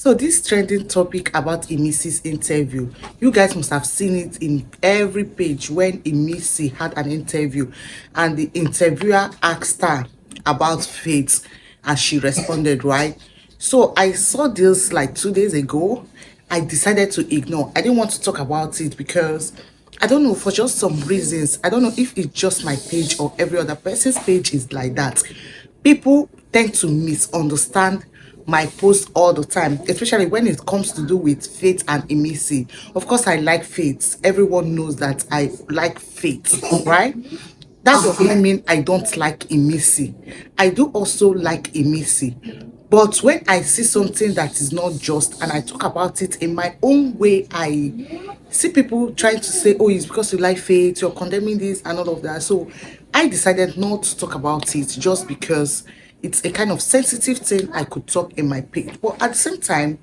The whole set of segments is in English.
So this trending topic about Imisi's interview, you guys must have seen it in every page when Imisi had an interview and the interviewer asked her about faith and she responded, right? So I saw this like 2 days ago. I decided to ignore. I didn't want to talk about it because I don't know, for just some reasons. I don't know if it's just my page or every other person's page is like that. People tend to misunderstand my post all the time, especially when it comes to do with faith and Imisi. Of course, I like faith. Everyone knows that I like faith, right? That does not mean I don't like Imisi. I do also like Imisi. But when I see something that is not just and I talk about it in my own way, I see people trying to say, oh, it's because you like faith, you're condemning this and all of that. So I decided not to talk about it just because it's a kind of sensitive thing I could talk in my page. But at the same time,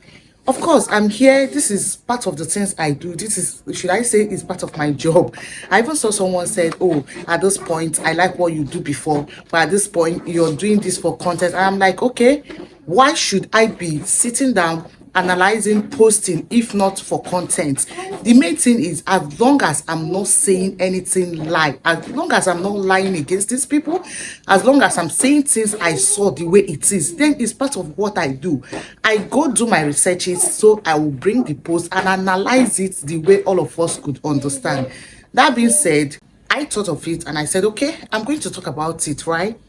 of course, I'm here. This is part of the things I do. This is, should I say, is part of my job. I even saw someone said, oh, at this point, I like what you do before, but at this point, you're doing this for content. And I'm like, okay, why should I be sitting down analyzing posting if not for content? The main thing is, as long as I'm not saying anything lie, as long as I'm not lying against these people, as long as I'm saying things I saw the way it is, then it's part of what I do. I go do my researches, so I will bring the post and analyze it the way all of us could understand. That being said, I thought of it and I said, okay, I'm going to talk about it, right?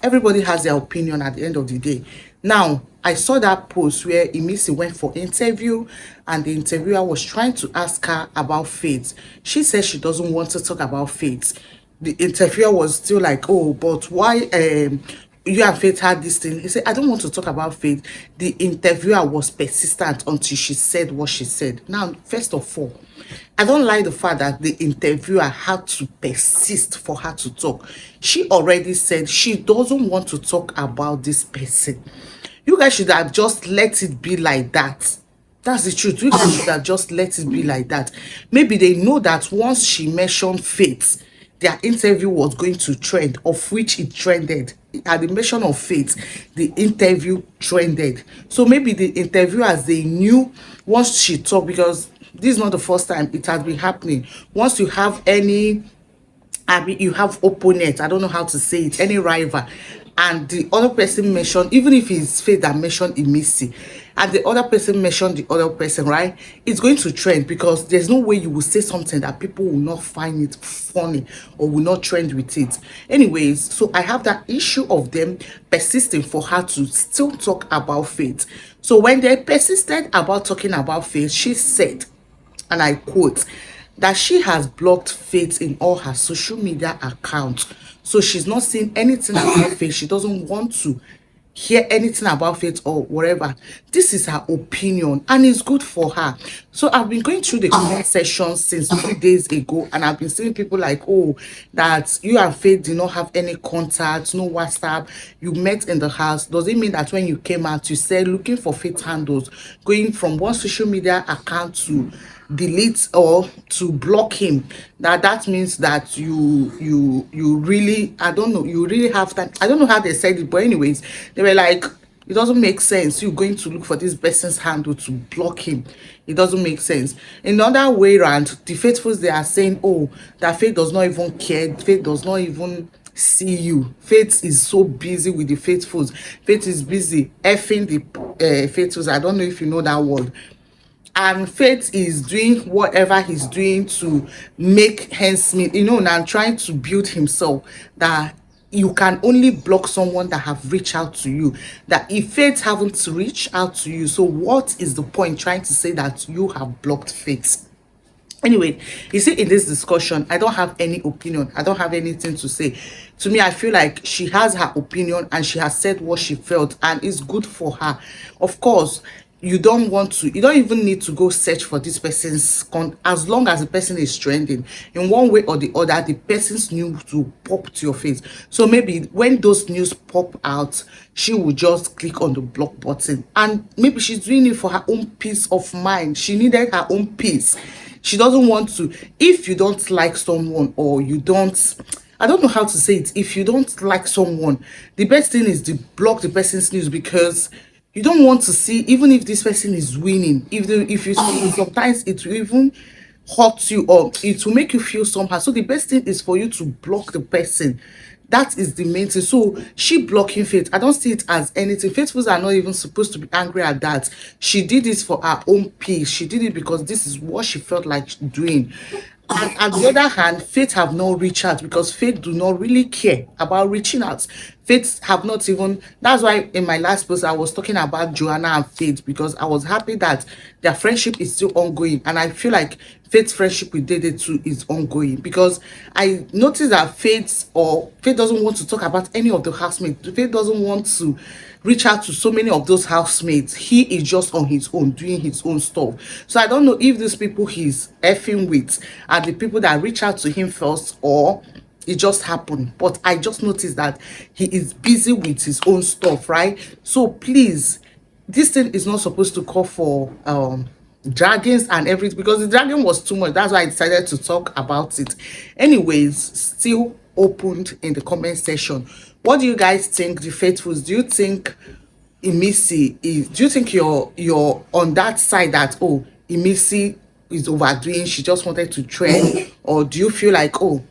Everybody has their opinion at the end of the day. Now, I saw that post where Imisi went for interview and the interviewer was trying to ask her about faith. She said she doesn't want to talk about faith. The interviewer was still like, oh, but why you and Faith had this thing? He said, I don't want to talk about faith. The interviewer was persistent until she said what she said. Now, first of all, I don't like the fact that the interviewer had to persist for her to talk. She already said she doesn't want to talk about this person. You guys should have just let it be like that. That's the truth. You guys should have just let it be like that. Maybe they know that once she mentioned faith, their interview was going to trend, of which it trended. At the mention of faith, the interview trended. So maybe the interviewers, they knew once she talked, because this is not the first time it has been happening. Once you have any, I mean, you have opponent, I don't know how to say it, any rival, and the other person mentioned, even if it's Faith that mentioned Imisi, and the other person mentioned the other person, right? It's going to trend, because there's no way you will say something that people will not find it funny or will not trend with it. Anyways, so I have that issue of them persisting for her to still talk about Faith. So when they persisted about talking about Faith, she said, and I quote, that she has blocked Faith in all her social media accounts. So she's not seeing anything about Faith. She doesn't want to hear anything about Faith or whatever. This is her opinion and it's good for her. So I've been going through the comment section since 3 days ago, and I've been seeing people like, oh, that you and Faith did not have any contact, no WhatsApp, you met in the house. Does it mean that when you came out, you said looking for Faith handles, going from one social media account to delete or to block him, that means that you really, I don't know, you really have that. I don't know how they said it, but anyways, they were like, it doesn't make sense you going to look for this person's handle to block him. It doesn't make sense. In other way around, the faithfuls, they are saying, oh, that Faith does not even care, Faith does not even see you. Faith is so busy with the faithfuls. Faith is busy effing the faithfuls. I don't know if you know that word. And Faith is doing whatever he's doing to make ends meet, you know, and trying to build himself. That you can only block someone that have reached out to you. That if Faith haven't reached out to you, so what is the point trying to say that you have blocked Faith? Anyway, you see, in this discussion, I don't have any opinion. I don't have anything to say. To me, I feel like she has her opinion and she has said what she felt, and it's good for her. Of course, you don't even need to go search for this person's as long as the person is trending in one way or the other, the person's news will pop to your face. So maybe when those news pop out, she will just click on the block button, and maybe she's doing it for her own peace of mind. She needed her own peace. She doesn't want to. If you don't like someone, or you don't, I don't know how to say it, if you don't like someone, the best thing is to block the person's news, because You don't want to see, even if this person is winning, if you see, sometimes it will even hurt you or it will make you feel somehow. So the best thing is for you to block the person. That is the main thing. So she blocking Faith, I don't see it as anything. Faithfuls are not even supposed to be angry at that. She did this for her own peace. She did it because this is what she felt like doing. And on the other hand, Faith have not reached out because Faith do not really care about reaching out. Faith have not even, that's why in my last post I was talking about Joanna and Faith, because I was happy that their friendship is still ongoing. And I feel like Faith's friendship with Dede too is ongoing, because I noticed that Faith doesn't want to talk about any of the housemates. Faith doesn't want to reach out to so many of those housemates. He is just on his own doing his own stuff. So I don't know if these people he's effing with are the people that reach out to him first, or it just happened. But I just noticed that he is busy with his own stuff, right? So please, this thing is not supposed to call for dragons and everything, because the dragon was too much. That's why I decided to talk about it. Anyways, still opened in the comment section. What do you guys think, the faithfuls? Do you think Imisi is, do you think you're on that side that, oh, Imisi is overdoing, she just wanted to trend? Or do you feel like, oh,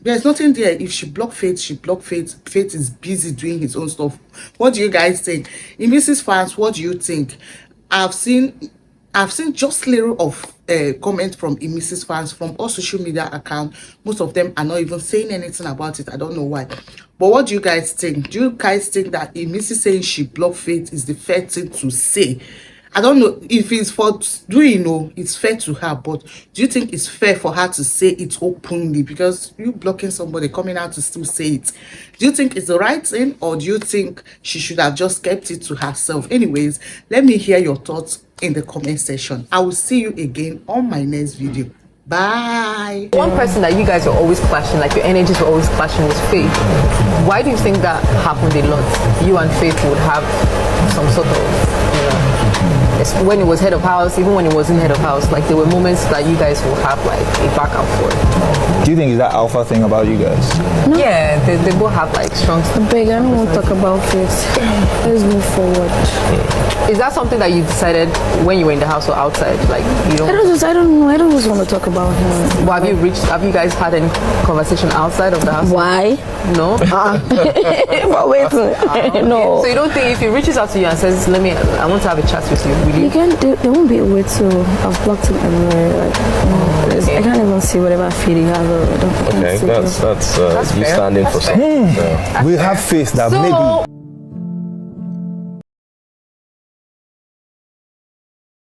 there's nothing there? If she blocked Faith, she blocked Faith. Faith is busy doing his own stuff. What do you guys think? Imisi's fans, what do you think? I've seen just little of comments from Imisi's fans from all social media accounts. Most of them are not even saying anything about it. I don't know why. But what do you guys think? Do you guys think that Imisi saying she blocked Faith is the fair thing to say? I don't know if it's for doing, it's fair to her, but do you think it's fair for her to say it openly? Because you blocking somebody, coming out to still say it. Do you think it's the right thing, or do you think she should have just kept it to herself? Anyways, let me hear your thoughts in the comment section. I will see you again on my next video. Bye. One person that you guys are always clashing, like your energies were always clashing, was Faith. Why do you think that happened a lot? You and Faith would have some sort of, when it was head of house, even when it wasn't head of house, like there were moments that you guys will have like a back and forth. Do you think is that alpha thing about you guys? No. Yeah, they both have like strong. Big, I don't want to talk about Faith. Let's move forward. Is that something that you decided when you were in the house or outside? Like you don't. I don't know. I don't just want to talk about him. Well, have you guys had any conversation outside of the house? Why? No. But wait, no. So you don't think if he reaches out to you and says, I want to have a chat with you, will you? There won't be a way to. I've blocked him everywhere. Like, I can't even see whatever feed he has. Okay, that's you fair. standing for something. We have faith that maybe.